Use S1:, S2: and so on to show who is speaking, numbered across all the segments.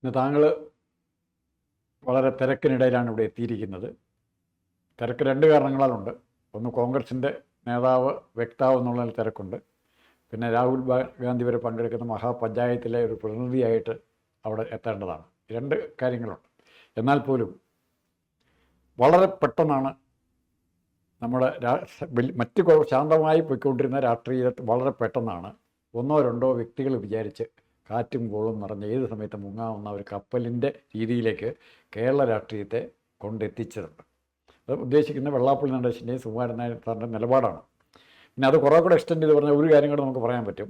S1: ഇന്ന് താങ്കൾ വളരെ തിരക്കിനിടയിലാണ് ഇവിടെ എത്തിയിരിക്കുന്നത്. തിരക്ക് രണ്ട് കാരണങ്ങളാലുണ്ട്. ഒന്ന്, കോൺഗ്രസിൻ്റെ നേതാവ് വക്താവ് എന്നുള്ളതിൽ തിരക്കുണ്ട്. പിന്നെ രാഹുൽ ഗാന്ധി വരെ പങ്കെടുക്കുന്ന മഹാപഞ്ചായത്തിലെ ഒരു പ്രതിനിധിയായിട്ട് അവിടെ എത്തേണ്ടതാണ്. രണ്ട് കാര്യങ്ങളുണ്ട്. എന്നാൽ പോലും വളരെ പെട്ടെന്നാണ് നമ്മുടെ മറ്റ് ശാന്തമായി പോയിക്കൊണ്ടിരുന്ന രാഷ്ട്രീയത്തിൽ വളരെ പെട്ടെന്നാണ് ഒന്നോ രണ്ടോ വ്യക്തികൾ വിചാരിച്ച് കാറ്റും കോളും നിറഞ്ഞ ഏത് സമയത്ത് മുങ്ങാവുന്ന ഒരു കപ്പലിൻ്റെ രീതിയിലേക്ക് കേരള രാഷ്ട്രീയത്തെ കൊണ്ടെത്തിച്ചിട്ടുണ്ട്. അത് ഉദ്ദേശിക്കുന്ന വെള്ളാപ്പള്ളി നടേശൻ്റെയും സുകുമാരൻ നായർ സാറിൻ്റെ നിലപാടാണ്. പിന്നെ അത് കുറേ കൂടെ എക്സ്റ്റെൻഡ് ചെയ്ത് പറഞ്ഞാൽ ഒരു കാര്യം കൂടെ നമുക്ക് പറയാൻ പറ്റും.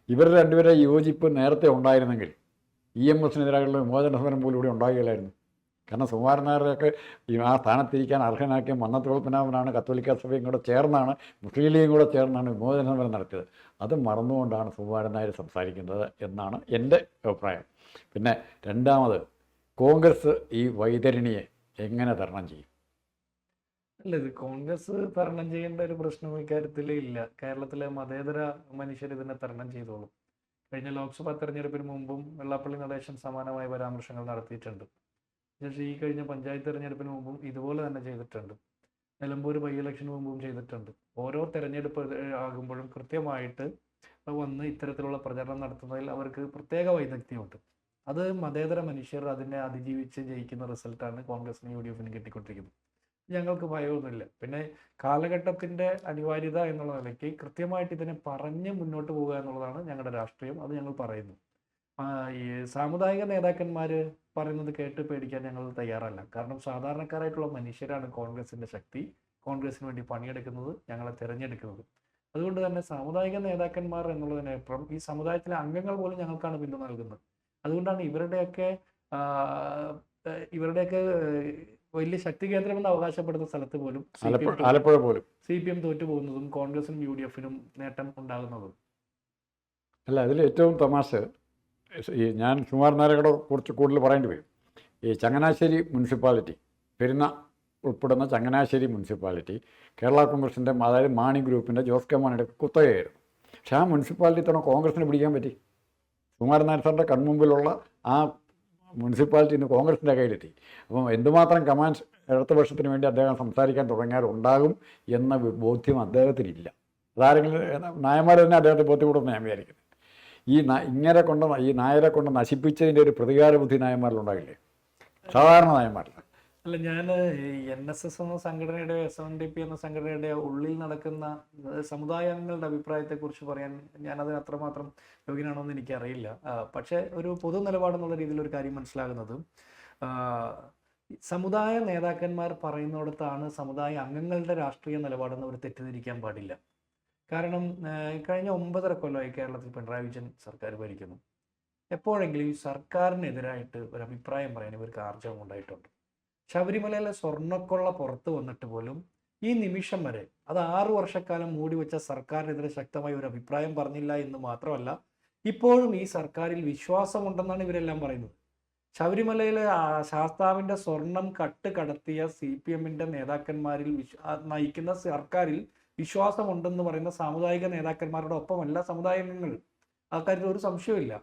S1: ഇവർ രണ്ടുപേരെ യോജിപ്പ് നേരത്തെ ഉണ്ടായിരുന്നെങ്കിൽ EMSനെതിരായുള്ള വിമോചന സമരം പോലും ഇവിടെ ഉണ്ടാകുകയില്ലായിരുന്നു. കാരണം സുകുമാരൻ നായരെയൊക്കെ ആ സ്ഥാനത്തിരിക്കാൻ അർഹനാക്കിയ മന്നത്ത് പത്മനാഭനാണ് കത്തോലിക്ക സഭയും കൂടെ ചേർന്നാണ്, മുസ്ലിം ലീഗും കൂടെ ചേർന്നാണ് വിമോചന സമരം നടത്തിയത്. അത് മറന്നുകൊണ്ടാണ് സുകുമാരൻ നായർ സംസാരിക്കുന്നത് എന്നാണ് എൻ്റെ അഭിപ്രായം. പിന്നെ രണ്ടാമത്, കോൺഗ്രസ് ഈ വൈതരണിയെ എങ്ങനെ തരണം ചെയ്യും?
S2: അല്ല, ഇത് കോൺഗ്രസ് തരണം ചെയ്യേണ്ട ഒരു പ്രശ്നം ഇക്കാര്യത്തിൽ ഇല്ല. കേരളത്തിലെ മതേതര മനുഷ്യർ ഇതിനെ തരണം ചെയ്തോളും. കഴിഞ്ഞ ലോക്സഭാ തെരഞ്ഞെടുപ്പിന് മുമ്പും വെള്ളാപ്പള്ളി നടേശൻ സമാനമായ പരാമർശങ്ങൾ നടത്തിയിട്ടുണ്ട്. പക്ഷേ ഈ കഴിഞ്ഞ പഞ്ചായത്ത് തെരഞ്ഞെടുപ്പിന് മുമ്പും ഇതുപോലെ തന്നെ ചെയ്തിട്ടുണ്ട്. നിലമ്പൂർ ബൈ ഇലക്ഷന് മുമ്പും ചെയ്തിട്ടുണ്ട്. ഓരോ തെരഞ്ഞെടുപ്പ് ആകുമ്പോഴും കൃത്യമായിട്ട് വന്ന് ഇത്തരത്തിലുള്ള പ്രചരണം നടത്തുന്നതിൽ അവർക്ക് പ്രത്യേക വൈദഗ്ധ്യമുണ്ട്. അത് മതേതര മനുഷ്യർ അതിനെ അതിജീവിച്ച് ജയിക്കുന്ന റിസൾട്ടാണ് കോൺഗ്രസിനും UDFനും കിട്ടിക്കൊണ്ടിരിക്കുന്നത്. ഞങ്ങൾക്ക് ഭയമൊന്നുമില്ല. പിന്നെ കാലഘട്ടത്തിൻ്റെ അനിവാര്യത എന്നുള്ള നിലയ്ക്ക് കൃത്യമായിട്ട് ഇതിനെ പറഞ്ഞ് മുന്നോട്ട് പോകുക എന്നുള്ളതാണ് ഞങ്ങളുടെ രാഷ്ട്രീയം. അത് ഞങ്ങൾ പറയുന്നു. ഈ സാമുദായിക നേതാക്കന്മാർ പറയുന്നത് കേട്ട് പേടിക്കാൻ ഞങ്ങൾ തയ്യാറല്ല. കാരണം സാധാരണക്കാരായിട്ടുള്ള മനുഷ്യരാണ് കോൺഗ്രസിൻ്റെ ശക്തി. കോൺഗ്രസിന് വേണ്ടി പണിയെടുക്കുന്നത്, ഞങ്ങളെ തിരഞ്ഞെടുക്കുന്നത്. അതുകൊണ്ട് തന്നെ സാമുദായിക നേതാക്കന്മാർ എന്നുള്ളതിനപ്പുറം ഈ സമുദായത്തിലെ അംഗങ്ങൾ പോലും ഞങ്ങൾക്കാണ് പിന്തുണ നൽകുന്നത്. അതുകൊണ്ടാണ് ഇവരുടെയൊക്കെ വലിയ ശക്തി കേന്ദ്രമെന്ന് അവകാശപ്പെടുന്ന സ്ഥലത്ത് പോലും
S1: ആലപ്പുഴ പോലും
S2: CPM തോറ്റു പോകുന്നതും കോൺഗ്രസിനും UDFനും നേട്ടം ഉണ്ടാകുന്നതും.
S1: അല്ല, അതിൽ ഏറ്റവും തമാശ, ഞാൻ സുകുമാരൻ നായരുടെ കുറിച്ച് കൂടുതൽ പറയേണ്ടി വരും. ഈ ചങ്ങനാശ്ശേരി മുനിസിപ്പാലിറ്റി, പെരുന്ന ഉൾപ്പെടുന്ന ചങ്ങനാശ്ശേരി മുനിസിപ്പാലിറ്റി കേരള കോൺഗ്രസിൻ്റെ, അതായത് മാണി ഗ്രൂപ്പിൻ്റെ ജോസ് കെ മാണിയുടെ കുത്തകയായിരുന്നു. പക്ഷേ ആ മുനിസിപ്പാലിറ്റി തന്നെ കോൺഗ്രസിന് പിടിക്കാൻ പറ്റി. സുകുമാരൻ നായർ സാറിൻ്റെ കൺമുമ്പിലുള്ള ആ മുനിസിപ്പാലിറ്റി ഇന്ന് കോൺഗ്രസിൻ്റെ കയ്യിലെത്തി. അപ്പം എന്തുമാത്രം കമാൻഡ് ഇടതുപക്ഷത്തിന് വേണ്ടി അദ്ദേഹം സംസാരിക്കാൻ തുടങ്ങിയാൽ ഉണ്ടാകും എന്ന ബോധ്യം അദ്ദേഹത്തിനില്ല. അതാരെങ്കിലും നായന്മാർ തന്നെ അദ്ദേഹത്തെ ബോധ്യപ്പെടുമെന്ന് ഞാൻ വിചാരിക്കുന്നത്. ഈ നായരെ കൊണ്ട് നശിപ്പിച്ചതിൻ്റെ ഒരു പ്രതികാര ബുദ്ധി നായന്മാരിലുണ്ടാകില്ലേ? സാധാരണ നായന്മാരില്ല.
S2: അല്ല, ഞാൻ NSS എന്ന സംഘടനയുടെ SNDP എന്ന സംഘടനയുടെ ഉള്ളിൽ നടക്കുന്ന സമുദായങ്ങളുടെ അഭിപ്രായത്തെക്കുറിച്ച് പറയാൻ ഞാനതിന് അത്രമാത്രം യോഗ്യനാണോ എന്ന് എനിക്കറിയില്ല. പക്ഷേ ഒരു പൊതു നിലപാടെന്നുള്ള രീതിയിൽ ഒരു കാര്യം മനസ്സിലാകുന്നത്, സമുദായ നേതാക്കന്മാർ പറയുന്നിടത്താണ് സമുദായ അംഗങ്ങളുടെ രാഷ്ട്രീയ നിലപാടെന്ന് അവർ തെറ്റിദ്ധരിക്കാൻ പാടില്ല. കാരണം കഴിഞ്ഞ 9.5 കൊല്ലമായി കേരളത്തിൽ പിണറായി വിജയൻ സർക്കാർ ഭരിക്കുന്നു. എപ്പോഴെങ്കിലും ഈ സർക്കാരിനെതിരായിട്ട് ഒരു അഭിപ്രായം പറയാൻ ഇവർക്ക് ആർജവം ഉണ്ടായിട്ടുണ്ട്? ശബരിമലയിലെ സ്വർണ്ണക്കൊള്ള പുറത്തു വന്നിട്ട് പോലും ഈ നിമിഷം വരെ അത് 6 വർഷക്കാലം മൂടിവെച്ച സർക്കാരിനെതിരെ ശക്തമായ ഒരു അഭിപ്രായം പറഞ്ഞില്ല എന്ന് മാത്രമല്ല, ഇപ്പോഴും ഈ സർക്കാരിൽ വിശ്വാസമുണ്ടെന്നാണ് ഇവരെല്ലാം പറയുന്നത്. ശബരിമലയിലെ ശാസ്താവിൻ്റെ സ്വർണം കടത്തിയ CPMൻ്റെ നേതാക്കന്മാരിൽ നയിക്കുന്ന സർക്കാരിൽ വിശ്വാസമുണ്ടെന്ന് പറയുന്ന സാമുദായിക നേതാക്കന്മാരുടെ ഒപ്പമല്ല സമുദായാംഗങ്ങൾ. ആൾക്കാർക്ക് ഒരു സംശയമില്ല.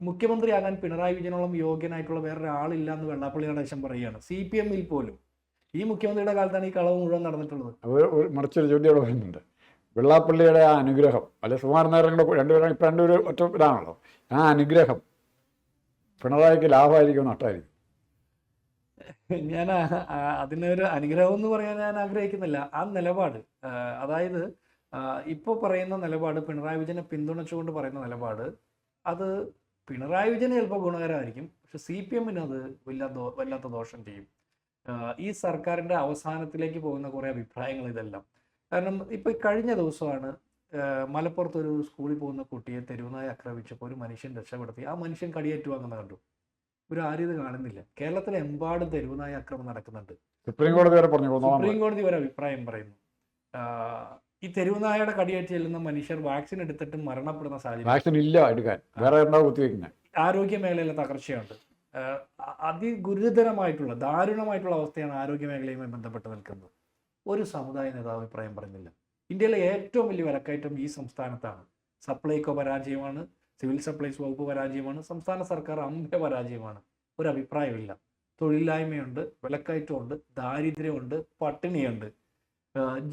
S2: മുഖ്യമന്ത്രിയാകാൻ പിണറായി വിജയനോളം യോഗ്യനായിട്ടുള്ള വേറൊരാളില്ല എന്ന് വെള്ളാപ്പള്ളി നടേശൻ പറയുകയാണ്. CPMൽ പോലും ഈ മുഖ്യമന്ത്രിയുടെ കാലത്താണ് ഈ കളവ് മുഴുവൻ നടന്നിട്ടുള്ളത്.
S1: മറിച്ചൊരു ചോദ്യം അവിടെ വരുന്നുണ്ട്. വെള്ളാപ്പള്ളിയുടെ ആ അനുഗ്രഹം, അല്ലെ സുകുമാരൻ നായരുടെ രണ്ടുപേരും ഇപ്പം രണ്ടുപേരും ഒറ്റ ഇതാണല്ലോ, ആ അനുഗ്രഹം പിണറായിക്ക് ലാഭമായിരിക്കും നഷ്ടമായിരിക്കും?
S2: ഞാൻ അതിനൊരു അനുഗ്രഹം എന്ന് പറയാൻ ഞാൻ ആഗ്രഹിക്കുന്നില്ല. ആ നിലപാട്, അതായത് ഇപ്പോൾ പറയുന്ന നിലപാട്, പിണറായി വിജയനെ പിന്തുണച്ചുകൊണ്ട് പറയുന്ന നിലപാട്, അത് പിണറായി വിജയന് ചിലപ്പോൾ ഗുണകരമായിരിക്കും. പക്ഷെ CPMന് അത് വല്ലാത്ത ദോഷം ചെയ്യും. ഈ സർക്കാരിൻ്റെ അവസാനത്തിലേക്ക് പോകുന്ന കുറേ അഭിപ്രായങ്ങൾ ഇതെല്ലാം. കാരണം ഇപ്പോൾ കഴിഞ്ഞ ദിവസമാണ് മലപ്പുറത്ത് ഒരു സ്കൂളിൽ പോകുന്ന കുട്ടിയെ തെരുവുനായി ആക്രമിച്ചപ്പോൾ ഒരു മനുഷ്യൻ രക്ഷപ്പെടുത്തി. ആ മനുഷ്യൻ കടിയേറ്റു വാങ്ങുന്ന കണ്ടു. ആരും ഇത് കാണുന്നില്ല. കേരളത്തിലെ എമ്പാടും തെരുവുനായി ആക്രമണം നടക്കുന്നുണ്ട്.
S1: സുപ്രീം കോടതി
S2: വരെ അഭിപ്രായം പറയുന്നു. ഈ തെരുവുനായയുടെ കടിയേറ്റ് ചെല്ലുന്ന മനുഷ്യർ വാക്സിൻ എടുത്തിട്ട് മരണപ്പെടുന്ന സാഹചര്യം. ആരോഗ്യ മേഖലയിലെ തകർച്ചയുണ്ട്. അതിഗുരുതരമായിട്ടുള്ള ദാരുണമായിട്ടുള്ള അവസ്ഥയാണ് ആരോഗ്യ മേഖലയുമായി ബന്ധപ്പെട്ട് നിൽക്കുന്നത്. ഒരു സമുദായ നേതാവ് അഭിപ്രായം പറയുന്നില്ല. ഇന്ത്യയിലെ ഏറ്റവും വലിയ വിലക്കയറ്റം ഈ സംസ്ഥാനത്താണ്. സപ്ലൈകോ പരാജയമാണ്. സിവിൽ സപ്ലൈസ് വകുപ്പ് പരാജയമാണ്, സംസ്ഥാന സർക്കാർ അമ്പ പരാജയമാണ്. ഒരു അഭിപ്രായമില്ല. തൊഴിലില്ലായ്മയുണ്ട്, വിലക്കയറ്റമുണ്ട്, ദാരിദ്ര്യമുണ്ട്, പട്ടിണിയുണ്ട്.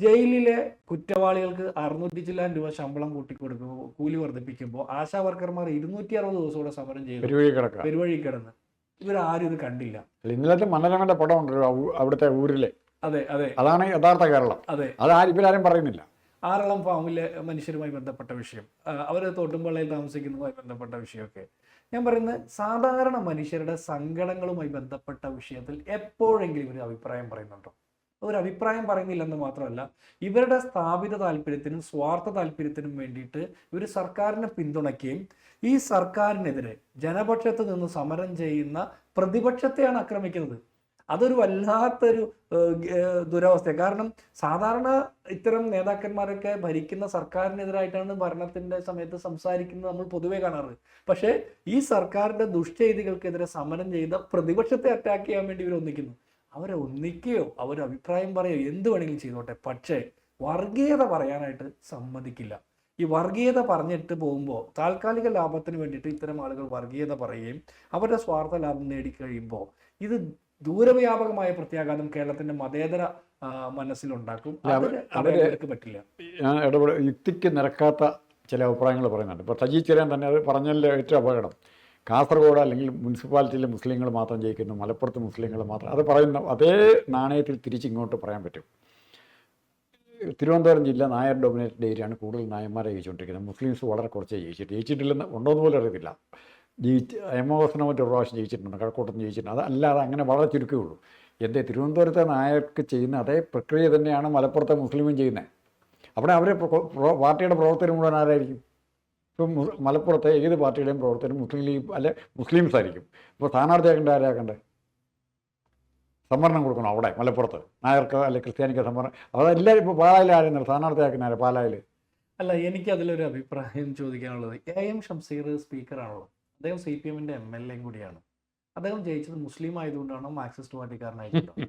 S2: ജയിലിലെ കുറ്റവാളികൾക്ക് 600 ചില്ലാൻ രൂപ ശമ്പളം കൂട്ടിക്കൊടുക്കുമ്പോൾ, കൂലി വർദ്ധിപ്പിക്കുമ്പോൾ ആശാ വർക്കർമാർ 260 ദിവസത്തോടെ സമരം ചെയ്തു,
S1: പെരുവഴി കിടക്കുക.
S2: പെരുവഴി കിടന്ന്. ഇവരാരും ഇത് കണ്ടില്ല.
S1: ഇന്നലത്തെ മനോരമയുടെ പടം ഉണ്ടല്ലോ അവിടുത്തെ ഊരിലെ,
S2: അതെ അതെ
S1: അതാണ് യഥാർത്ഥ കേരളം.
S2: അതെ,
S1: ഇവരാരും പറയുന്നില്ല.
S2: ആറളം ഫാമിലെ മനുഷ്യരുമായി ബന്ധപ്പെട്ട വിഷയം, അവർ തോട്ടുംപള്ളിയിൽ താമസിക്കുന്നതുമായി ബന്ധപ്പെട്ട വിഷയമൊക്കെ. ഞാൻ പറയുന്നത് സാധാരണ മനുഷ്യരുടെ സങ്കടങ്ങളുമായി ബന്ധപ്പെട്ട വിഷയത്തിൽ എപ്പോഴെങ്കിലും ഇവർ അഭിപ്രായം പറയുന്നുണ്ടോ? ഒരു അഭിപ്രായം പറയുന്നില്ലെന്ന് മാത്രമല്ല, ഇവരുടെ സ്ഥാപിത താല്പര്യത്തിനും സ്വാർത്ഥ താല്പര്യത്തിനും വേണ്ടിയിട്ട് ഇവർ സർക്കാരിനെ പിന്തുണയ്ക്കുകയും ഈ സർക്കാരിനെതിരെ ജനപക്ഷത്ത് നിന്ന് സമരം ചെയ്യുന്ന പ്രതിപക്ഷത്തെയാണ് ആക്രമിക്കുന്നത്. അതൊരു വല്ലാത്തൊരു ദുരവസ്ഥ. കാരണം സാധാരണ ഇത്തരം നേതാക്കന്മാരൊക്കെ ഭരിക്കുന്ന സർക്കാരിനെതിരായിട്ടാണ് ഭരണത്തിന്റെ സമയത്ത് സംസാരിക്കുന്നത് നമ്മൾ പൊതുവെ കാണാറ്. പക്ഷേ ഈ സർക്കാരിന്റെ ദുഷ്ചെയ്തികൾക്കെതിരെ സമരം ചെയ്ത പ്രതിപക്ഷത്തെ അറ്റാക്ക് ചെയ്യാൻ വേണ്ടി ഇവർ ഒന്നിക്കുന്നു. അവരെ ഒന്നിക്കുകയോ അവർ അഭിപ്രായം പറയുകയോ എന്ത് വേണമെങ്കിലും ചെയ്തോട്ടെ, പക്ഷേ വർഗീയത പറയാനായിട്ട് സമ്മതിക്കില്ല. ഈ വർഗീയത പറഞ്ഞിട്ട് പോകുമ്പോൾ താൽക്കാലിക ലാഭത്തിന് വേണ്ടിയിട്ട് ഇത്തരം ആളുകൾ വർഗീയത പറയുകയും അവരുടെ സ്വാർത്ഥ ലാഭം നേടിക്കഴിയുമ്പോൾ ഇത് ദൂരവ്യാപകമായ പ്രത്യാഘാതം കേരളത്തിന്റെ മതേതര മനസ്സിലുണ്ടാക്കും. അവർക്ക് പറ്റില്ല.
S1: ഞാൻ യുക്തിക്ക് നിരക്കാത്ത ചില അഭിപ്രായങ്ങൾ പറയുന്നുണ്ട്. ഇപ്പോൾ സജി ചെറിയാൻ തന്നെ അത് പറഞ്ഞതിൽ ഏറ്റവും അപകടം, കാസർഗോഡ് അല്ലെങ്കിൽ മുനിസിപ്പാലിറ്റിയിലെ മുസ്ലിങ്ങൾ മാത്രം ജയിക്കുന്നു, മലപ്പുറത്ത് മുസ്ലിങ്ങൾ മാത്രം, അത് പറയുന്ന അതേ നാണയത്തിൽ തിരിച്ചിങ്ങോട്ട് പറയാൻ പറ്റും. തിരുവനന്തപുരം ജില്ല നായർ ഡൊമിനേറ്റഡ് ഏരിയയാണ്, കൂടുതൽ നായന്മാരെ ജയിച്ചുകൊണ്ടിരിക്കുന്നത്. മുസ്ലിംസ് വളരെ കുറച്ചേ ജയിച്ചിട്ടില്ലെന്ന് ഉണ്ടോയെന്ന് പോലും അറിയത്തില്ല. എമോസിനെ മറ്റൊരു പ്രാവശ്യം ജയിച്ചിട്ടുണ്ട്, കഴക്കൂട്ടം ജയിച്ചിട്ടുണ്ട്. അതല്ലാതെ അങ്ങനെ വളരെ ചുരുക്കമേ ഉള്ളൂ. എൻ്റെ തിരുവനന്തപുരത്തെ നായർക്ക് ചെയ്യുന്ന അതേ പ്രക്രിയ തന്നെയാണ് മലപ്പുറത്തെ മുസ്ലിമും ചെയ്യുന്നത്. അവിടെ അവരെ പാർട്ടിയുടെ പ്രവർത്തനം മുഴുവൻ ആരായിരിക്കും? ഇപ്പം മലപ്പുറത്തെ ഏത് പാർട്ടിയുടെയും പ്രവർത്തനം മുസ്ലിം ലീഗ് അല്ലെ മുസ്ലിംസ് ആയിരിക്കും. ഇപ്പോൾ സ്ഥാനാർത്ഥിയാക്കേണ്ട ആരാക്കണ്ടേ? സംവരണം കൊടുക്കണം അവിടെ മലപ്പുറത്ത്, നായർക്ക് അല്ലെ ക്രിസ്ത്യാനിക്ക് സംവരണം. അതെല്ലാവരും ഇപ്പോൾ പാലായിൽ ആരെന്നല്ല സ്ഥാനാർത്ഥിയാക്കുന്നവരെ പാലായിൽ.
S2: അല്ല, എനിക്ക് അതിലൊരു അഭിപ്രായം ചോദിക്കാനുള്ളത്, AM ഷംസീർ സ്പീക്കറാണല്ലോ, അദ്ദേഹം CPM-ന്റെ MLA കൂടിയാണ്. അദ്ദേഹം ജയിച്ചത് മുസ്ലിം ആയതുകൊണ്ടാണോ മാർക്സിസ്റ്റ് പാർട്ടിക്കാരനായതുകൊണ്ടാണോ?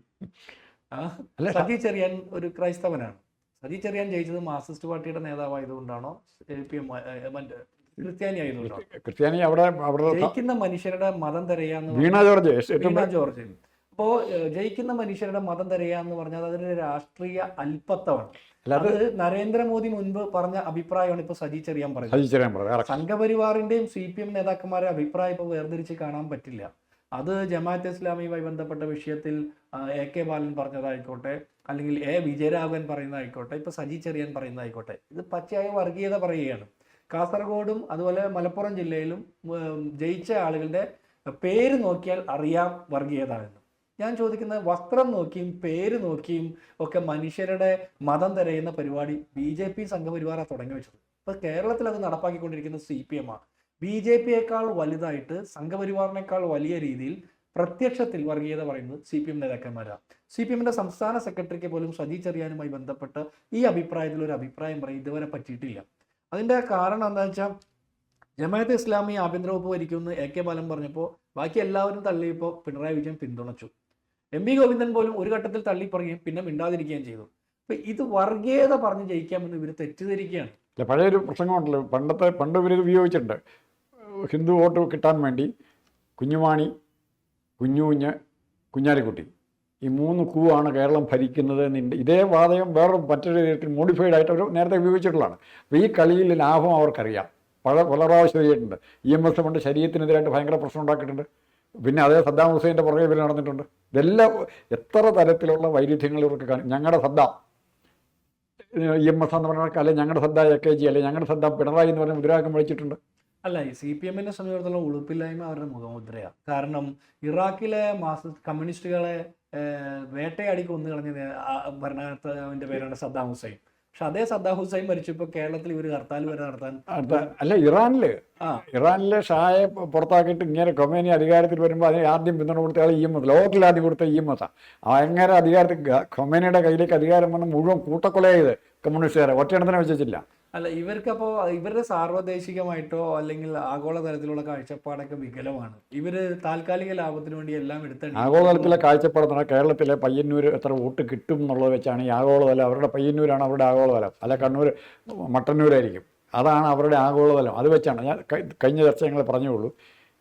S2: സജി ചെറിയാൻ ഒരു ക്രൈസ്തവനാണ്. സജി ചെറിയാൻ ജയിച്ചത് മാർക്സിസ്റ്റ് പാർട്ടിയുടെ നേതാവായതുകൊണ്ടാണോ ക്രിസ്ത്യാനി ആയതുകൊണ്ടാണോ?
S1: ക്രിസ്ത്യാനി അവിടെ
S2: ജയിക്കുന്ന മനുഷ്യരുടെ മതം തിരയാന്ന്
S1: വീണ
S2: ജോർജ്. അപ്പോ ജയിക്കുന്ന മനുഷ്യരുടെ മതം തിരയാന്ന് പറഞ്ഞാൽ അതൊരു രാഷ്ട്രീയ അല്പത്തമാണ്. അത് നരേന്ദ്രമോദി മുൻപ് പറഞ്ഞ അഭിപ്രായമാണ് ഇപ്പൊ സജി ചെറിയാൻ പറയുന്നത്. സംഘപരിവാറിന്റെയും CPM നേതാക്കന്മാരെ അഭിപ്രായം ഇപ്പൊ വേർതിരിച്ച് കാണാൻ പറ്റില്ല. അത് ജമാഅത്തെ ഇസ്ലാമിയുമായി ബന്ധപ്പെട്ട വിഷയത്തിൽ AK ബാലൻ പറഞ്ഞതായിക്കോട്ടെ, അല്ലെങ്കിൽ വിജയരാഘവൻ പറയുന്നതായിക്കോട്ടെ, ഇപ്പൊ സജി ചെറിയാൻ പറയുന്നതായിക്കോട്ടെ, ഇത് പച്ചയായ വർഗീയത പറയുകയാണ്. കാസർഗോഡും അതുപോലെ മലപ്പുറം ജില്ലയിലും ജയിച്ച ആളുകളുടെ പേര് നോക്കിയാൽ അറിയാം വർഗീയത എന്ന്. ഞാൻ ചോദിക്കുന്നത്, വസ്ത്രം നോക്കിയും പേര് നോക്കിയും ഒക്കെ മനുഷ്യരുടെ മതം തിരയുന്ന പരിപാടി BJP സംഘപരിവാറാണ് തുടങ്ങി വെച്ചത്. ഇപ്പൊ കേരളത്തിൽ അത് നടപ്പാക്കിക്കൊണ്ടിരിക്കുന്ന CPM-ആണ്. BJP-യേക്കാൾ വലുതായിട്ട് സംഘപരിവാറിനേക്കാൾ വലിയ രീതിയിൽ പ്രത്യക്ഷത്തിൽ വർഗീയത പറയുന്നത് CPM നേതാക്കന്മാരാണ്. CPM-ന്റെ സംസ്ഥാന സെക്രട്ടറിക്ക് പോലും സജി ചെറിയാനുമായി ബന്ധപ്പെട്ട് ഈ അഭിപ്രായത്തിൽ ഒരു അഭിപ്രായം പറയും ഇതുവരെ പറ്റിയിട്ടില്ല. അതിൻ്റെ കാരണം എന്താണെന്ന് വെച്ചാൽ, ജമാഅത്തെ ഇസ്ലാമി ആഭ്യന്തര വകുപ്പ് ഭരിക്കുമെന്ന് AK ബാലൻ പറഞ്ഞപ്പോൾ ബാക്കി എല്ലാവരും തള്ളിയപ്പോൾ പിണറായി വിജയൻ പിന്തുണച്ചു. MV ഗോവിന്ദൻ പോലും ഒരു ഘട്ടത്തിൽ തള്ളി പറയുകയും പിന്നെ മിണ്ടാതിരിക്കുകയും ചെയ്തു. അപ്പൊ ഇത് വർഗീയത പറഞ്ഞ് ജയിക്കാമെന്ന് ഇവർ തെറ്റിദ്ധരിക്കുകയാണ്.
S1: പഴയൊരു പ്രസംഗമുണ്ടല്ലോ, പണ്ട് ഇവർ ഉപയോഗിച്ചിട്ടുണ്ട്. ഹിന്ദു വോട്ട് കിട്ടാൻ വേണ്ടി കുഞ്ഞുമാണി, കുഞ്ഞുകുഞ്ഞ്, കുഞ്ഞാലിക്കുട്ടി, ഈ 3 കൂവാണ് കേരളം ഭരിക്കുന്നത് എന്നുണ്ട്. ഇതേ വാദം വേറെ മറ്റൊരു രീതിയിൽ മോഡിഫൈഡ് ആയിട്ട് അവർ നേരത്തെ ഉപയോഗിച്ചിട്ടുള്ളതാണ്. അപ്പോൾ ഈ കളിയിൽ ലാഭം അവർക്കറിയാം. പല പ്രാവശ്യം ചെയ്തിട്ടുണ്ട്. EMS കൊണ്ട് ശരീരത്തിനെതിരായിട്ട് ഭയങ്കര പ്രശ്നം ഉണ്ടാക്കിയിട്ടുണ്ട്. പിന്നെ അതേ സദ്ദാം ഹുസൈൻ്റെ പുറകെ ഇവർ നടന്നിട്ടുണ്ട്. ഇതെല്ലാം എത്ര തരത്തിലുള്ള വൈരുദ്ധ്യങ്ങൾ ഇവർക്ക് കാണും. ഞങ്ങളുടെ സദ്ദാം EMS എന്ന് പറഞ്ഞാൽ, അല്ലെങ്കിൽ ഞങ്ങളുടെ സദ്ദാം AKG, അല്ലെങ്കിൽ ഞങ്ങളുടെ സദ്ദാം പിണറായി എന്ന് പറഞ്ഞ മുദ്രാവാക്യം വിളിച്ചിട്ടുണ്ട്.
S2: അല്ല, ഈ CPM-നെ സംബന്ധിച്ചിടത്തോളം ഉളുപ്പില്ലായ്മ അവരുടെ മുഖമുദ്രയാണ്. കാരണം ഇറാഖിലെ കമ്മ്യൂണിസ്റ്റുകളെ വേട്ടയാടി കൊന്നു കളഞ്ഞ ഭരണത്തിന്റെ പേരാണ് സദ്ദാം ഹുസൈൻ. പക്ഷെ അതേ സദ്ദാം ഹുസൈൻ മരിച്ചപ്പോൾ കേരളത്തിൽ ഇവർ ഹർത്താൽ വരെ നടത്താൻ
S1: അല്ല, ഇറാനിലെ ഷായെ പുറത്താക്കിയിട്ട് ഇങ്ങനെ ഖൊമേനി അധികാരത്തിൽ വരുമ്പോൾ അതിന് ആദ്യം പിന്തുണ കൊടുത്ത ആൾ EMS, ലോകത്തിൽ ആദ്യം കൊടുത്ത EMS. അങ്ങനെ അധികാരത്തിൽ ഖൊമേനിയുടെ കയ്യിലേക്ക് അധികാരം വന്ന് മുഴുവൻ കൂട്ടക്കൊല ചെയ്ത് കമ്മ്യൂണിസ്റ്റുകാരെ ഒറ്റയെണ്ണത്തിനെ വെച്ചിട്ടില്ല.
S2: അല്ല, ഇവർക്കപ്പോൾ ഇവരുടെ സാർവദേശികമായിട്ടോ അല്ലെങ്കിൽ ആഗോളതലത്തിലുള്ള കാഴ്ചപ്പാടൊക്കെ വികലമാണ്. ഇവര് താൽക്കാലിക ലാഭത്തിന് വേണ്ടി എല്ലാം എടുത്തിട്ടുണ്ട്.
S1: ആഗോളതലത്തിലെ കാഴ്ചപ്പാടെന്ന് പറഞ്ഞാൽ കേരളത്തിലെ പയ്യന്നൂർ എത്ര വോട്ട് കിട്ടും എന്നുള്ളത് വെച്ചാണ് ഈ ആഗോളതലം. അവരുടെ പയ്യന്നൂരാണ് അവരുടെ ആഗോളതലം. അല്ല, കണ്ണൂർ മട്ടന്നൂരായിരിക്കും. അതാണ് അവരുടെ ആഗോളതലം. അത് വെച്ചാണ് ഞാൻ കഴിഞ്ഞ ചർച്ച ഞങ്ങൾ പറഞ്ഞുള്ളൂ.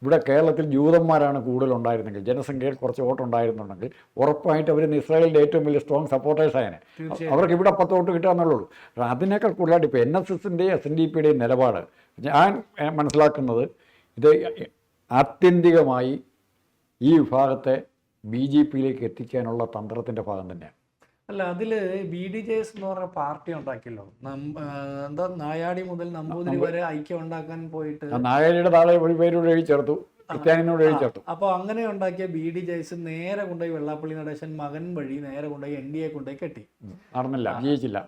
S1: ഇവിടെ കേരളത്തിൽ ജൂതന്മാരാണ് കൂടുതലുണ്ടായിരുന്നെങ്കിൽ, ജനസംഖ്യയിൽ കുറച്ച് വോട്ടുണ്ടായിരുന്നുണ്ടെങ്കിൽ ഉറപ്പായിട്ട് അവർ ഇസ്രായേലിൻ്റെ ഏറ്റവും വലിയ സ്ട്രോങ് സപ്പോർട്ടേഴ്സായനെ. അവർക്ക് ഇവിടെ 10 വോട്ട് കിട്ടുക എന്നുള്ളൂ. അതിനേക്കാൾ കൂടുതലായിട്ട് ഇപ്പോൾ NSSൻ്റെയും SNDPയുടെയും നിലപാട് ഞാൻ മനസ്സിലാക്കുന്നത്, ഇത് ആത്യന്തികമായി ഈ വിഭാഗത്തെ BJPയിലേക്ക് എത്തിക്കാനുള്ള തന്ത്രത്തിൻ്റെ ഭാഗം തന്നെയാണ്.
S2: അല്ല, അതില് BDJS എന്ന് പറഞ്ഞ പാർട്ടി ഉണ്ടാക്കിയല്ലോ. എന്താ, നായാടി മുതൽ നമ്പൂതിരി വരെ ഐക്യം ഉണ്ടാക്കാൻ പോയിട്ട്
S1: നായരുടെ താഴെ ഒരു പേരോട് എഴുതി ചേർത്തു, ക്രിസ്ത്യാനിനോട് എഴുതി ചേർത്തു.
S2: അപ്പോൾ അങ്ങനെ ഉണ്ടാക്കിയ BDJS നേരെ കൊണ്ടുപോയി വെള്ളാപ്പള്ളി നടേശൻ മകൻ വഴി നേരെ കൊണ്ടുപോയി NDA കൊണ്ടുപോയി കെട്ടി.
S1: നടന്നില്ല, വിജയിച്ചില്ല.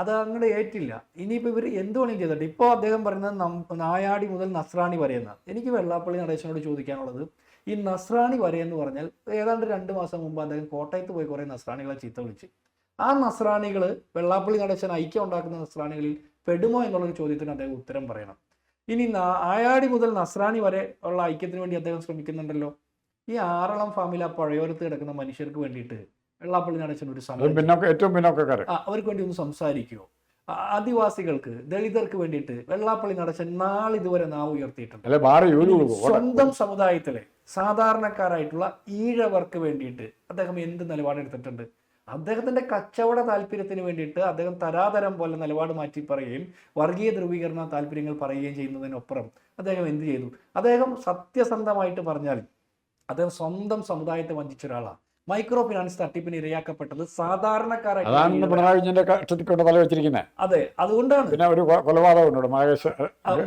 S2: അത് അങ്ങോട്ട് ഏറ്റില്ല. ഇനിയിപ്പോൾ ഇവർ എന്ത് വേണമെങ്കിലും ചെയ്തിട്ട് ഇപ്പോൾ അദ്ദേഹം പറയുന്നത് നായാടി മുതൽ നസ്രാണി വരെയെന്ന്. എനിക്ക് വെള്ളാപ്പള്ളി നടേശനോട് ചോദിക്കാനുള്ളത്, ഈ നസ്രാണി വരെ എന്ന് പറഞ്ഞാൽ ഏതാണ്ട് 2 മാസം മുമ്പ് അദ്ദേഹം കോട്ടയത്ത് പോയി കുറേ നസ്രാണികളെ ചീത്ത വിളിച്ച്. ആ നസ്രാണികൾ വെള്ളാപ്പള്ളി നടേശൻ ഐക്യം ഉണ്ടാക്കുന്ന നസ്രാണികളിൽ പെടുമോ എന്നുള്ളൊരു ചോദ്യത്തിന് അദ്ദേഹം ഉത്തരം പറയണം. ഇനി ആയാടി മുതൽ നസ്രാണി വരെ ഉള്ള ഐക്യത്തിന് വേണ്ടി അദ്ദേഹം ശ്രമിക്കുന്നുണ്ടല്ലോ. ഈ ആറളം ഫാമിൽ ആ പഴയോരത്ത് കിടക്കുന്ന മനുഷ്യർക്ക് വേണ്ടിയിട്ട് വെള്ളാപ്പള്ളി നടേശൻ ഒരു അവർക്ക് വേണ്ടി ഒന്ന് സംസാരിക്കുമോ? ആദിവാസികൾക്ക്, ദളിതർക്ക് വേണ്ടിയിട്ട് വെള്ളാപ്പള്ളി നടേശൻ നാളിതുവരെ നാവ് ഉയർത്തിയിട്ടുണ്ട്. സ്വന്തം സമുദായത്തിലെ സാധാരണക്കാരായിട്ടുള്ള ഈഴവർക്ക് വേണ്ടിയിട്ട് അദ്ദേഹം എന്ത് നിലപാടെടുത്തിട്ടുണ്ട്? അദ്ദേഹത്തിന്റെ കച്ചവട താല്പര്യത്തിന് വേണ്ടിയിട്ട് അദ്ദേഹം തരാതരം പോലെ നിലപാട് മാറ്റി പറയുകയും വർഗീയ ധ്രുവീകരണ താല്പര്യങ്ങൾ പറയുകയും ചെയ്യുന്നതിനൊപ്പം അദ്ദേഹം എന്ത് ചെയ്തു? അദ്ദേഹം സത്യസന്ധമായിട്ട് പറഞ്ഞാൽ അദ്ദേഹം സ്വന്തം സമുദായത്തെ വഞ്ചിച്ച ഒരാളാണ്. മൈക്രോ ഫിനാൻസ് തട്ടിപ്പിന് ഇരയാക്കപ്പെട്ടത് സാധാരണക്കാരായിട്ട്. അതെ, അതുകൊണ്ടാണ്
S1: പിന്നെ ഒരു കൊലപാതകമുണ്ട്,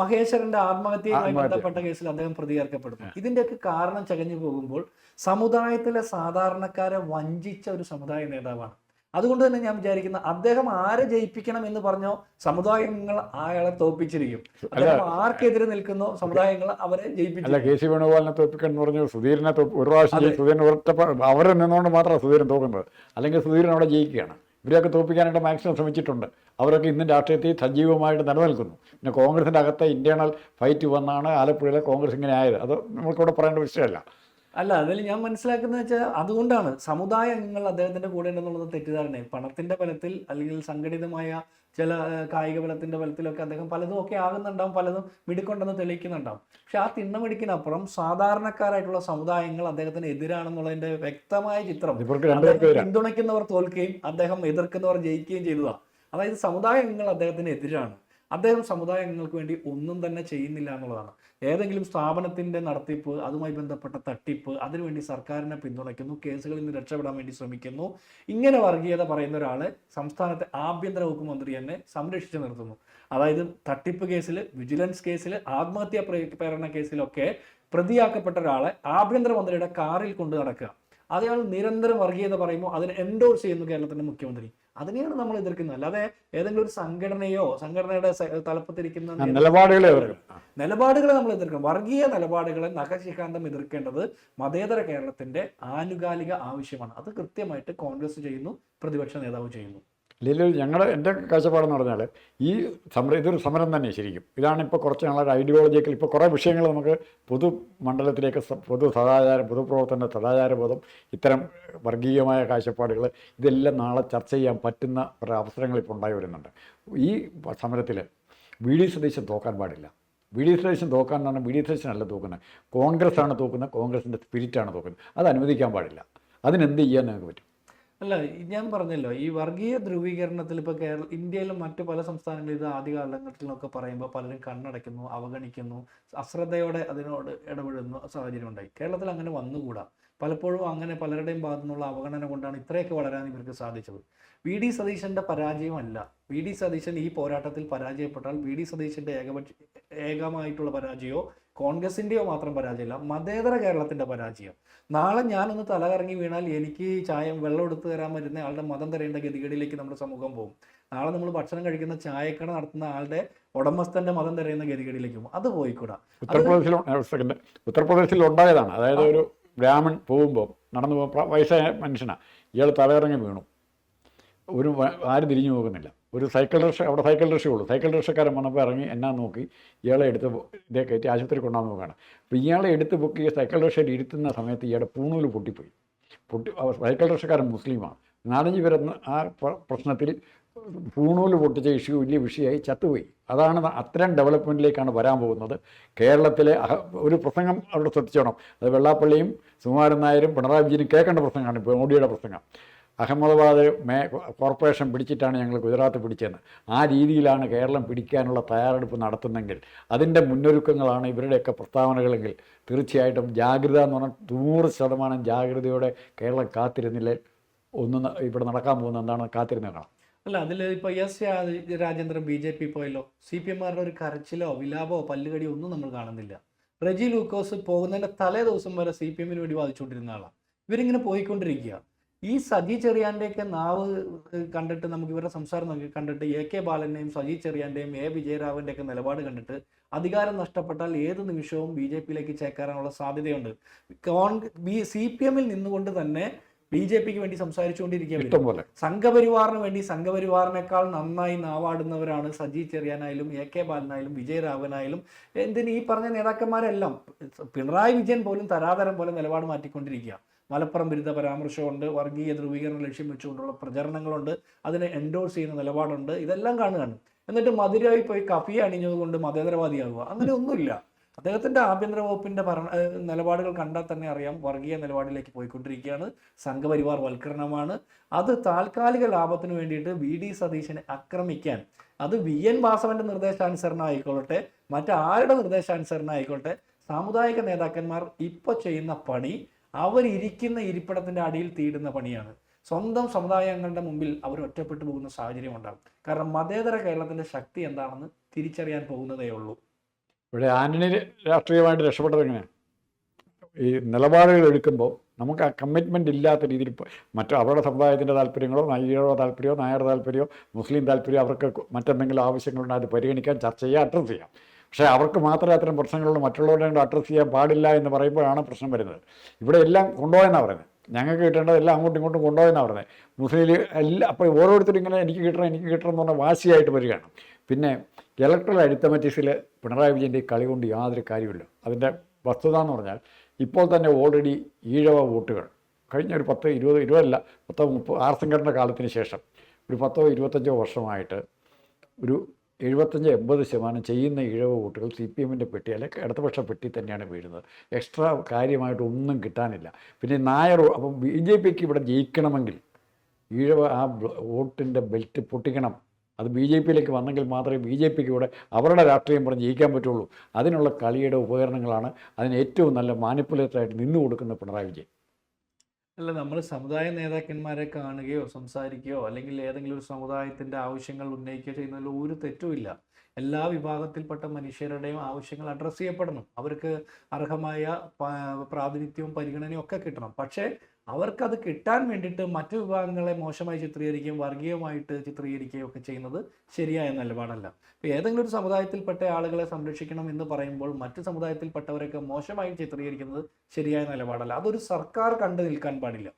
S2: മഹേശ്വരന്റെ ആത്മഹത്യയുമായി ബന്ധപ്പെട്ട കേസിൽ അദ്ദേഹം പ്രതികരിക്കപ്പെടുന്നു. ഇതിന്റെയൊക്കെ കാരണം ചകഞ്ഞു പോകുമ്പോൾ സമുദായത്തിലെ സാധാരണക്കാരെ വഞ്ചിച്ച ഒരു സമുദായ നേതാവാണ്. അതുകൊണ്ട് തന്നെ ഞാൻ വിചാരിക്കുന്ന, അദ്ദേഹം ആരെ ജയിപ്പിക്കണം എന്ന് പറഞ്ഞോ സമുദായങ്ങൾ അയാളെ തോൽപ്പിച്ചിരിക്കും. അദ്ദേഹം ആർക്കെതിരെ നിൽക്കുന്നോ സമുദായങ്ങൾ അവരെ ജയിപ്പിച്ചു.
S1: KC വേണുഗോപാലിനെ തോൽപ്പിക്കാൻ എന്ന് പറഞ്ഞു സുധീരനെ ഒരു പ്രാവശ്യം സുധീരൻ അവരെ നിന്നുകൊണ്ട് മാത്രമാണ് സുധീരൻ തോക്കുന്നത്. അല്ലെങ്കിൽ സുധീരൻ അവിടെ ജയിക്കുകയാണ്. ഇവരെയൊക്കെ തോൽപ്പിക്കാനായിട്ട് മാക്സിമം ശ്രമിച്ചിട്ടുണ്ട്. അവരൊക്കെ ഇന്നും രാഷ്ട്രീയത്തിൽ സജീവമായിട്ട് നിലനിൽക്കുന്നു. പിന്നെ കോൺഗ്രസിൻ്റെ അകത്തെ ഇന്റേണൽ ഫൈറ്റ് വന്നാണ് ആലപ്പുഴയിലെ കോൺഗ്രസ് ഇങ്ങനെ ആയത്. അത് നമുക്കിവിടെ പറയേണ്ട വിഷയമല്ല.
S2: അല്ല, അതിൽ ഞാൻ മനസ്സിലാക്കുന്നത് വെച്ചാൽ അതുകൊണ്ടാണ് സമുദായ അംഗങ്ങൾ അദ്ദേഹത്തിന്റെ കൂടെ ഉണ്ടെന്നുള്ളത് തെറ്റിദ്ധാരണ. പണത്തിന്റെ ബലത്തിൽ അല്ലെങ്കിൽ സംഘടിതമായ ചില കായിക ബലത്തിന്റെ ബലത്തിലൊക്കെ അദ്ദേഹം പലതും ഒക്കെ ആകുന്നുണ്ടാവും, പലതും മിടുക്കൊണ്ടെന്ന് തെളിയിക്കുന്നുണ്ടാവും. പക്ഷെ ആ തിണ്ണമിടിക്കിനപ്പുറം സാധാരണക്കാരായിട്ടുള്ള സമുദായങ്ങൾ അദ്ദേഹത്തിന് എതിരാണെന്നുള്ളതിന്റെ വ്യക്തമായ ചിത്രം പിന്തുണയ്ക്കുന്നവർ തോൽക്കുകയും അദ്ദേഹം എതിർക്കുന്നവർ ജയിക്കുകയും ചെയ്തതാണ്. അതായത് സമുദായ അംഗങ്ങൾ അദ്ദേഹത്തിന് എതിരാണ്. അദ്ദേഹം സമുദായ അംഗങ്ങൾക്ക് വേണ്ടി ഒന്നും തന്നെ ചെയ്യുന്നില്ല എന്നുള്ളതാണ്. ഏതെങ്കിലും സ്ഥാപനത്തിന്റെ നടത്തിപ്പ്, അതുമായി ബന്ധപ്പെട്ട തട്ടിപ്പ്, അതിനുവേണ്ടി സർക്കാരിനെ പിന്തുണയ്ക്കുന്നു, കേസുകളിൽ നിന്ന് രക്ഷപ്പെടാൻ വേണ്ടി ശ്രമിക്കുന്നു. ഇങ്ങനെ വർഗീയത പറയുന്ന ഒരാളെ സംസ്ഥാനത്തെ ആഭ്യന്തര വകുപ്പ് മന്ത്രി തന്നെ സംരക്ഷിച്ചു നിർത്തുന്നു. അതായത് തട്ടിപ്പ് കേസിൽ, വിജിലൻസ് കേസിൽ, ആത്മഹത്യാ പ്രേരണ കേസിലൊക്കെ പ്രതിയാക്കപ്പെട്ട ഒരാളെ ആഭ്യന്തരമന്ത്രിയുടെ കാറിൽ കൊണ്ട് നടക്കുക. അയാൾ നിരന്തരം വർഗീയത പറയുമ്പോൾ അതിനെ എൻഡോഴ്സ് ചെയ്യുന്നു കേരളത്തിന്റെ മുഖ്യമന്ത്രി. അതിനെയാണ് നമ്മൾ എതിർക്കുന്നത്. അല്ലാതെ ഏതെങ്കിലും ഒരു സംഘടനയോ സംഘടനയുടെ തലപ്പത്തിരിക്കുന്ന നിലപാടുകളെ നമ്മൾ എതിർക്കണം. വർഗീയ നിലപാടുകളെ നഖശിഖാന്തം എതിർക്കേണ്ടത് മതേതര കേരളത്തിന്റെ ആനുകാലിക ആവശ്യമാണ്. അത് കൃത്യമായിട്ട് കോൺഗ്രസ് ചെയ്യുന്നു, പ്രതിപക്ഷ നേതാവ് ചെയ്യുന്നു.
S1: എൻ്റെ കാഴ്ചപ്പാടെന്ന് പറഞ്ഞാൽ ഈ ഇതൊരു സമരം തന്നെ ശരിക്കും. ഇതാണ് ഇപ്പോൾ കുറച്ച് നാളെ ഐഡിയോളജിക്കൽ ഇപ്പോൾ കുറേ വിഷയങ്ങൾ നമുക്ക് പൊതുമണ്ഡലത്തിലേക്ക് പൊതുപ്രവർത്തന സദാചാരബോധം, ഇത്തരം വർഗീയമായ കാഴ്ചപ്പാടുകൾ, ഇതെല്ലാം നാളെ ചർച്ച ചെയ്യാൻ പറ്റുന്ന ഒരു അവസരങ്ങൾ ഇപ്പോൾ ഉണ്ടായി വരുന്നുണ്ട്. ഈ സമരത്തിൽ VD സതീശൻ തോക്കാൻ പാടില്ല. VD സതീശൻ തോക്കാൻ പറഞ്ഞാൽ VD സതീശനല്ല തോക്കുന്നത്, കോൺഗ്രസ്സാണ് തോക്കുന്നത്, കോൺഗ്രസിൻ്റെ സ്പിരിറ്റാണ് തോക്കുന്നത്. അത് അനുവദിക്കാൻ പാടില്ല. അതിനെന്ത് ചെയ്യാൻ നമുക്ക് പറ്റും?
S2: അല്ല, ഞാൻ പറഞ്ഞല്ലോ, ഈ വർഗീയ ധ്രുവീകരണത്തിൽ ഇപ്പോൾ ഇന്ത്യയിലും മറ്റു പല സംസ്ഥാനങ്ങളിൽ ഇത് ആദ്യകാലഘട്ടത്തിലൊക്കെ പറയുമ്പോൾ പലരും കണ്ണടയ്ക്കുന്നു, അവഗണിക്കുന്നു, അശ്രദ്ധയോടെ അതിനോട് ഇടപെടുന്ന സാഹചര്യം ഉണ്ടായി. കേരളത്തിൽ അങ്ങനെ വന്നുകൂടാ. പലപ്പോഴും അങ്ങനെ പലരുടെയും ഭാഗത്തു നിന്നുള്ള അവഗണന കൊണ്ടാണ് ഇത്രയൊക്കെ വളരാൻ ഇവർക്ക് സാധിച്ചത്. VD സതീശന്റെ പരാജയമല്ല. VD സതീശൻ ഈ പോരാട്ടത്തിൽ പരാജയപ്പെട്ടാൽ VD സതീശന്റെ ഏകമായിട്ടുള്ള പരാജയമോ കോൺഗ്രസിന്റെയോ മാത്രം പരാജയമല്ല, മതേതര കേരളത്തിന്റെ പരാജയം. നാളെ ഞാനൊന്ന് തലകറങ്ങി വീണാൽ എനിക്ക് വെള്ളം എടുത്തു തരാൻ പറ്റുന്ന ആളുടെ മതം തരേണ്ട ഗതികേടിലേക്ക് നമ്മുടെ സമൂഹം പോകും. നാളെ നമ്മൾ ഭക്ഷണം കഴിക്കുന്ന ചായക്കട നടത്തുന്ന ആളുടെ ഉടമസ്ഥന്റെ മതം തരയുന്ന ഗതികേടിലേക്ക് പോകും. അത് പോയിക്കൂടാ.
S1: ഉത്തർപ്രദേശിൽ ഉണ്ടായതാണ്. അതായത് ഒരു ബ്രാഹ്മൺ പോകുമ്പോൾ നടന്നു പോകുമ്പോൾ വയസ്സായ മനുഷ്യനാണ്, ഇയാൾ തലകറങ്ങി വീണു. ആരും തിരിഞ്ഞു നോക്കുന്നില്ല. ഒരു സൈക്കിൾ റിക്ഷയുള്ളൂ. സൈക്കിൾ റിക്ഷക്കാരൻ വന്നപ്പോൾ ഇറങ്ങി എന്നാ നോക്കി ഇയാളെ എടുത്ത് ഇതേ കയറ്റി ആശുപത്രി കൊണ്ടുവന്ന് നോക്കുകയാണ്. അപ്പോൾ ഇയാളെ എടുത്ത് ബുക്ക് ചെയ്ത് സൈക്കിൾ റിക്ഷയിൽ ഇരുത്തുന്ന സമയത്ത് ഇയാളുടെ പൂണൂൽ പൊട്ടിപ്പോയി. സൈക്കിൾ റിക്ഷക്കാരൻ മുസ്ലിമാണ്. 4-5 പേരൊന്ന് ആ പ്രശ്നത്തിൽ പൂണൂല് പൊട്ടിച്ച ഇഷ്യൂ വലിയ വിഷയമായി ചത്തുപോയി. അതാണ് അത്തരം ഡെവലപ്മെൻറ്റിലേക്കാണ് വരാൻ പോകുന്നത്. കേരളത്തിലെ ഒരു പ്രസംഗം അവിടെ ശ്രദ്ധിച്ചോണം. അത് വെള്ളാപ്പള്ളിയും സുകുമാരൻ നായരും പിണറായി വിജയനും കേൾക്കേണ്ട പ്രസംഗമാണ് ഇപ്പോൾ മോഡിയുടെ പ്രസംഗം. അഹമ്മദാബാദ് കോർപ്പറേഷൻ പിടിച്ചിട്ടാണ് ഞങ്ങൾ ഗുജറാത്ത് പിടിച്ചതെന്ന്. ആ രീതിയിലാണ് കേരളം പിടിക്കാനുള്ള തയ്യാറെടുപ്പ് നടത്തുന്നെങ്കിൽ, അതിൻ്റെ മുന്നൊരുക്കങ്ങളാണ് ഇവരുടെയൊക്കെ പ്രസ്താവനകളെങ്കിൽ തീർച്ചയായിട്ടും ജാഗ്രത എന്ന് പറഞ്ഞാൽ 100% ജാഗ്രതയോടെ കേരളം കാത്തിരുന്നില്ലേ ഒന്നും ഇവിടെ നടക്കാൻ പോകുന്ന എന്താണെന്ന് കാത്തിരുന്ന് കാണാം.
S2: അല്ല, അതിൽ ഇപ്പോൾ രാജേന്ദ്രൻ BJP പോയല്ലോ. CPM-കാരുടെ ഒരു കരച്ചിലോ വിലാപോ പല്ലുകടിയോ ഒന്നും നമ്മൾ കാണുന്നില്ല. റെജി ലൂക്കോസ് പോകുന്നതിൻ്റെ തലേ ദിവസം വരെ CPM-ന് വേണ്ടി വാദിച്ചുകൊണ്ടിരുന്ന ആളാണ്. ഇവരിങ്ങനെ പോയിക്കൊണ്ടിരിക്കുക. ഈ സജി ചെറിയാൻ്റെയൊക്കെ നാവ് കണ്ടിട്ട്, നമുക്ക് ഇവരുടെ സംസാരം നോക്കി കണ്ടിട്ട്, AK ബാലൻ്റെയും സജി ചെറിയാൻ്റെയും വിജയരാഘവൻ്റെയൊക്കെ നിലപാട് കണ്ടിട്ട് അധികാരം നഷ്ടപ്പെട്ടാൽ ഏത് നിമിഷവും BJP-യിലേക്ക് ചേക്കാറാനുള്ള സാധ്യതയുണ്ട്. CPM-ൽ നിന്നുകൊണ്ട് തന്നെ BJP-ക്ക് വേണ്ടി സംസാരിച്ചുകൊണ്ടിരിക്കുകയാണ്. സംഘപരിവാറിന് വേണ്ടി സംഘപരിവാറിനേക്കാൾ നന്നായി നാവാടുന്നവരാണ് സജി ചെറിയാനായാലും AK ബാലനായാലും വിജയരാഘവനായാലും എന്തിന് ഈ പറഞ്ഞ നേതാക്കന്മാരെല്ലാം. പിണറായി വിജയൻ പോലും തരാതരം പോലെ നിലപാട് മാറ്റിക്കൊണ്ടിരിക്കുക. മലപ്പുറം വിരുദ്ധ പരാമർശമുണ്ട്, വർഗീയ ധ്രുവീകരണം ലക്ഷ്യം വെച്ചുകൊണ്ടുള്ള പ്രചരണങ്ങളുണ്ട്, അതിനെ എൻഡോഴ്സ് ചെയ്യുന്ന നിലപാടുണ്ട്. ഇതെല്ലാം കാണുകയാണ്. എന്നിട്ട് മധുരയിൽ പോയി കഫിയ അണിഞ്ഞതുകൊണ്ട് മതേതരവാദിയാകുക, അങ്ങനെ ഒന്നുമില്ല. അദ്ദേഹത്തിൻ്റെ ആഭ്യന്തര വകുപ്പിൻ്റെ നിലപാടുകൾ കണ്ടാൽ തന്നെ അറിയാം, വർഗീയ നിലപാടിലേക്ക് പോയിക്കൊണ്ടിരിക്കുകയാണ്. സംഘപരിവാർ വൽക്കരണമാണ്. അത് താൽക്കാലിക ലാഭത്തിന് വേണ്ടിയിട്ട് VD സതീശനെ ആക്രമിക്കാൻ, അത് VN വാസവൻ്റെ നിർദ്ദേശാനുസരണം ആയിക്കൊള്ളട്ടെ, മറ്റാരുടെ നിർദ്ദേശാനുസരണം ആയിക്കോട്ടെ, സാമുദായിക നേതാക്കന്മാർ ഇപ്പോൾ ചെയ്യുന്ന പണി അവരിയ്ക്കുന്ന ഇരിപ്പിടത്തിൻ്റെ അടിയിൽ തീടുന്ന പണിയാണ്. സ്വന്തം സമുദായങ്ങളുടെ മുമ്പിൽ അവർ ഒറ്റപ്പെട്ടു പോകുന്ന സാഹചര്യം ഉണ്ടാകും. കാരണം മതേതര കേരളത്തിൻ്റെ ശക്തി എന്താണെന്ന് തിരിച്ചറിയാൻ പോകുന്നതേ ഉള്ളൂ.
S1: ഇവിടെ ആന്റണി രാഷ്ട്രീയമായിട്ട് രക്ഷപ്പെട്ടത് എങ്ങനെയാണ്? ഈ നിലപാടുകൾ എടുക്കുമ്പോൾ നമുക്ക് ആ കമ്മിറ്റ്മെൻറ്റ് ഇല്ലാത്ത രീതിയിൽ അവരുടെ സമുദായത്തിൻ്റെ താല്പര്യങ്ങളോ ഈഴവ താല്പര്യമോ നായർ താല്പര്യമോ മുസ്ലിം താല്പര്യമോ അവർക്ക് മറ്റെന്തെങ്കിലും ആവശ്യങ്ങളുണ്ട്, അത് പരിഗണിക്കാൻ, ചർച്ച ചെയ്യാൻ, അഡ്രസ്സ് ചെയ്യാം. പക്ഷേ അവർക്ക് മാത്രമേ അത്തരം പ്രശ്നങ്ങളുള്ള മറ്റുള്ളവരെ കൊണ്ട് അഡ്രസ്സ് ചെയ്യാൻ പാടില്ല എന്ന് പറയുമ്പോഴാണ് പ്രശ്നം വരുന്നത്. ഇവിടെ എല്ലാം കൊണ്ടുപോയെന്നാണ് പറയുന്നത്. ഞങ്ങൾക്ക് കിട്ടേണ്ടത് എല്ലാം അങ്ങോട്ടും ഇങ്ങോട്ടും കൊണ്ടുപോയെന്നാണ് പറയുന്നത്. മുസ്ലിം എല്ലാം അപ്പോൾ ഓരോരുത്തരും ഇങ്ങനെ എനിക്ക് കിട്ടണം എന്ന് പറഞ്ഞാൽ വാശിയായിട്ട് വരികയാണ്. പിന്നെ ഇലക്ട്രൽ അരിത്തമെറ്റിക്സിൽ പിണറായി വിജയൻ്റെ കളി കൊണ്ട് യാതൊരു കാര്യമില്ല. അതിൻ്റെ വസ്തുത എന്ന് പറഞ്ഞാൽ ഇപ്പോൾ തന്നെ ഓൾറെഡി ഈഴവ വോട്ടുകൾ കഴിഞ്ഞ ഒരു 10-20 ആർ ശങ്കറിൻ്റെ കാലത്തിന് ശേഷം ഒരു 10-25 വർഷമായിട്ട് ഒരു 75-80% ചെയ്യുന്ന ഈഴവ വോട്ടുകൾ CPM-ൻ്റെ പെട്ടി അല്ലെങ്കിൽ ഇടതുപക്ഷ പെട്ടി തന്നെയാണ് വീഴുന്നത്. എക്സ്ട്രാ കാര്യമായിട്ട് ഒന്നും കിട്ടാനില്ല. പിന്നെ നായർ, അപ്പം BJP-ക്ക് ഇവിടെ ജയിക്കണമെങ്കിൽ ഈഴവ ആ വോട്ടിൻ്റെ ബെൽറ്റ് പൊട്ടിക്കണം. അത് BJP-യിലേക്ക് വന്നെങ്കിൽ മാത്രമേ BJP-ക്ക് ഇവിടെ അവരുടെ രാഷ്ട്രീയം പറഞ്ഞ് ജയിക്കാൻ പറ്റുള്ളൂ. അതിനുള്ള കളിയുടെ ഉപകരണങ്ങളാണ് അതിന് ഏറ്റവും നല്ല മാനിപ്പുലേറ്ററായിട്ട് നിന്നു കൊടുക്കുന്ന പിണറായി വിജയൻ.
S2: അല്ല, നമ്മൾ സമുദായ നേതാക്കന്മാരെ കാണുകയോ സംസാരിക്കുകയോ അല്ലെങ്കിൽ ഏതെങ്കിലും ഒരു സമുദായത്തിൻ്റെ ആവശ്യങ്ങൾ ഉന്നയിക്കുകയോ ചെയ്യുന്നതിൽ ഒരു തെറ്റുമില്ല. എല്ലാ വിഭാഗത്തിൽപ്പെട്ട മനുഷ്യരുടെയും ആവശ്യങ്ങൾ അഡ്രസ്സ് ചെയ്യപ്പെടണം. അവർക്ക് അർഹമായ പ്രാതിനിധ്യവും പരിഗണനയും ഒക്കെ കിട്ടണം. പക്ഷേ അവർക്കത് കിട്ടാൻ വേണ്ടിയിട്ട് മറ്റു വിഭാഗങ്ങളെ മോശമായി ചിത്രീകരിക്കുകയും വർഗീയമായിട്ട് ചിത്രീകരിക്കുകയും ഒക്കെ ചെയ്യുന്നത് ശരിയായ നിലപാടല്ല. ഇപ്പോൾ ഏതെങ്കിലും ഒരു സമുദായത്തിൽപ്പെട്ട ആളുകളെ സംരക്ഷിക്കണം എന്ന് പറയുമ്പോൾ മറ്റു സമുദായത്തിൽപ്പെട്ടവരൊക്കെ മോശമായി ചിത്രീകരിക്കുന്നത് ശരിയായ നിലപാടല്ല. അതൊരു സർക്കാർ കണ്ടു നിൽക്കാൻ പാടില്ല.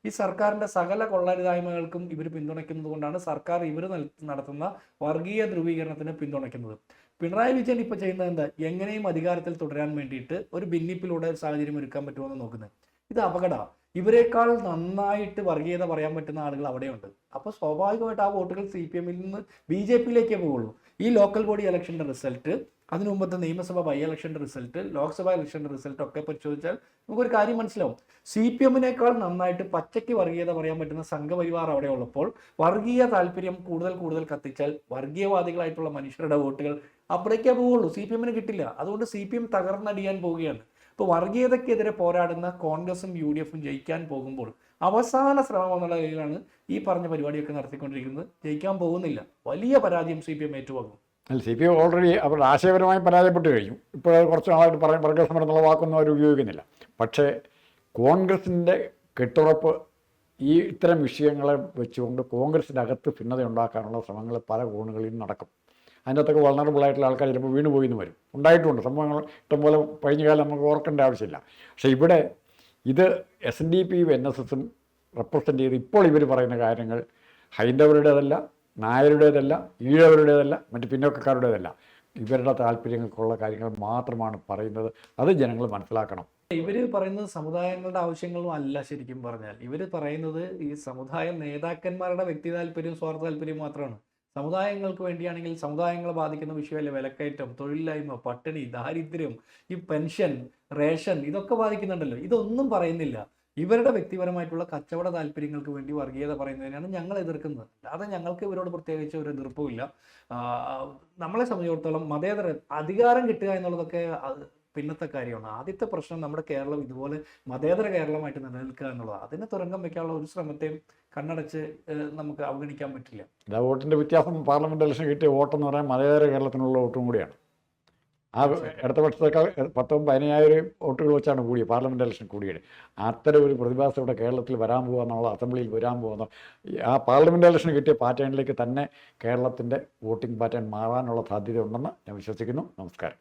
S2: ഈ സർക്കാരിൻ്റെ സകല കൊള്ളരുതായ്മകൾക്കും ഇവർ പിന്തുണയ്ക്കുന്നത് കൊണ്ടാണ് സർക്കാർ ഇവർ നടത്തുന്ന വർഗീയ ധ്രുവീകരണത്തിന് പിന്തുണയ്ക്കുന്നത്. പിണറായി വിജയൻ ഇപ്പോൾ ചെയ്യുന്നത് എന്താ? എങ്ങനെയും അധികാരത്തിൽ തുടരാൻ വേണ്ടിയിട്ട് ഒരു ഭിന്നിപ്പിലൂടെ സാഹചര്യം ഒരുക്കാൻ പറ്റുമെന്ന് നോക്കുന്നത്. ഇത് അപകടമാണ്. ഇവരെക്കാൾ നന്നായിട്ട് വർഗീയത പറയാൻ പറ്റുന്ന ആളുകൾ അവിടെയുണ്ട്. അപ്പോൾ സ്വാഭാവികമായിട്ട് ആ വോട്ടുകൾ CPM-ൽ നിന്ന് BJP-യിലേക്കേ പോവുള്ളൂ. ഈ ലോക്കൽ ബോഡി ഇലക്ഷൻ്റെ റിസൾട്ട്, അതിനു മുമ്പത്തെ നിയമസഭ ബൈ ഇലക്ഷൻ്റെ റിസൾട്ട്, ലോക്സഭ ഇലക്ഷൻ്റെ റിസൾട്ട് ഒക്കെ പരിശോധിച്ചാൽ നമുക്കൊരു കാര്യം മനസ്സിലാവും. CPM-നേക്കാൾ നന്നായിട്ട് പച്ചയ്ക്ക് വർഗീയത പറയാൻ പറ്റുന്ന സംഘപരിവാർ അവിടെ ഉള്ളപ്പോൾ വർഗീയ താല്പര്യം കൂടുതൽ കത്തിച്ചാൽ വർഗീയവാദികളായിട്ടുള്ള മനുഷ്യരുടെ വോട്ടുകൾ അവിടേക്കേ പോവുള്ളൂ. CPM-ന് കിട്ടില്ല. അതുകൊണ്ട് CPM തകർന്നടിയാൻ പോവുകയാണ്. ഇപ്പോൾ വർഗീയതയ്ക്കെതിരെ പോരാടുന്ന കോൺഗ്രസും UDF-ഉം ജയിക്കാൻ പോകുമ്പോൾ അവസാന ശ്രമം എന്നുള്ള രീതിയിലാണ് ഈ പറഞ്ഞ പരിപാടിയൊക്കെ നടത്തിക്കൊണ്ടിരിക്കുന്നത്. ജയിക്കാൻ പോകുന്നില്ല. വലിയ പരാജയം CPM ഏറ്റുവാങ്ങും.
S1: അല്ല, CPM ഓൾറെഡി അവരുടെ ആശയപരമായി പരാജയപ്പെട്ട് കഴിഞ്ഞു. ഇപ്പോൾ കുറച്ച് നാളായിട്ട് വർഗ സമരം എന്നുള്ള വാക്കൊന്നും അവർ ഉപയോഗിക്കുന്നില്ല. പക്ഷേ കോൺഗ്രസിൻ്റെ കെട്ടുറപ്പ് ഈ ഇത്തരം വിഷയങ്ങളെ വെച്ചുകൊണ്ട് കോൺഗ്രസിൻ്റെ അകത്ത് ഭിന്നത ഉണ്ടാക്കാനുള്ള ശ്രമങ്ങൾ പല കോണുകളിൽ നടക്കും. അതിൻ്റെ അകത്തൊക്കെ വൾണറബിളായിട്ടുള്ള ആൾക്കാർ ചിലപ്പോൾ വീണുപോയി എന്ന് വരും. ഉണ്ടായിട്ടുമുണ്ട് സംഭവങ്ങൾ ഇഷ്ടംപോലെ. കഴിഞ്ഞ കാലം നമുക്ക് ഓർക്കേണ്ട ആവശ്യമില്ല. പക്ഷേ ഇവിടെ ഇത് SNDP-യും NSS-ഉം റെപ്രസെൻ്റ് ചെയ്ത് ഇപ്പോൾ ഇവർ പറയുന്ന കാര്യങ്ങൾ ഹൈന്ദവരുടേതല്ല, നായരുടേതല്ല, ഈഴവരുടേതല്ല, മറ്റ് പിന്നോക്കക്കാരുടേതല്ല. ഇവരുടെ താല്പര്യങ്ങൾക്കുള്ള കാര്യങ്ങൾ മാത്രമാണ് പറയുന്നത്. അത് ജനങ്ങൾ മനസ്സിലാക്കണം.
S2: ഇവര് പറയുന്നത് സമുദായങ്ങളുടെ ആവശ്യങ്ങളും അല്ല. ശരിക്കും പറഞ്ഞാൽ ഇവര് പറയുന്നത് ഈ സമുദായ നേതാക്കന്മാരുടെ വ്യക്തി താല്പര്യവും സ്വാർത്ഥ താല്പര്യവും മാത്രമാണ്. സമുദായങ്ങൾക്ക് വേണ്ടിയാണെങ്കിൽ സമുദായങ്ങളെ ബാധിക്കുന്ന വിഷയമല്ലേ വിലക്കയറ്റം, തൊഴിലില്ലായ്മ, പട്ടിണി, ദാരിദ്ര്യം, ഈ പെൻഷൻ, റേഷൻ, ഇതൊക്കെ ബാധിക്കുന്നുണ്ടല്ലോ. ഇതൊന്നും പറയുന്നില്ല. ഇവരുടെ വ്യക്തിപരമായിട്ടുള്ള കച്ചവട താല്പര്യങ്ങൾക്ക് വേണ്ടി വർഗീയത പറയുന്നതിനാണ് ഞങ്ങൾ എതിർക്കുന്നത്. അല്ലാതെ ഞങ്ങൾക്ക് ഇവരോട് പ്രത്യേകിച്ച് ഒരു എതിർപ്പുമില്ല. നമ്മളെ സംബന്ധിച്ചിടത്തോളം മതേതര അധികാരം കിട്ടുക എന്നുള്ളതൊക്കെ പിന്നത്തെ കാര്യമാണ്. ആദ്യത്തെ പ്രശ്നം നമ്മുടെ കേരളം ഇതുപോലെ മതേതര കേരളമായിട്ട് നിലനിൽക്കുക എന്നുള്ളതാണ്. അതിനെ തുരങ്കം വെക്കാനുള്ള ഒരു ശ്രമത്തെയും കണ്ണടച്ച് നമുക്ക് അവഗണിക്കാൻ പറ്റില്ല.
S1: വോട്ടിൻ്റെ വ്യത്യാസം പാർലമെൻറ്റ് ഇലക്ഷൻ കിട്ടിയ വോട്ടെന്ന് പറയാൻ മതേതര കേരളത്തിനുള്ള വോട്ടും കൂടിയാണ്. ആ അടുത്ത വർഷത്തേക്കാൾ 10,000-15,000 വോട്ടുകൾ വെച്ചാണ് കൂടിയത് പാർലമെൻറ്റ് ഇലക്ഷൻ കൂടിയത്. അത്തരം ഒരു പ്രതിഭാസം ഇവിടെ കേരളത്തിൽ വരാൻ പോകുക, അസംബ്ലിയിൽ വരാൻ പോകുന്ന ആ പാർലമെൻറ്റ് ഇലക്ഷൻ കിട്ടിയ പാറ്റേണിലേക്ക് തന്നെ കേരളത്തിൻ്റെ വോട്ടിംഗ് പാറ്റേൺ മാറാനുള്ള സാധ്യതയുണ്ടെന്ന് ഞാൻ വിശ്വസിക്കുന്നു. നമസ്കാരം.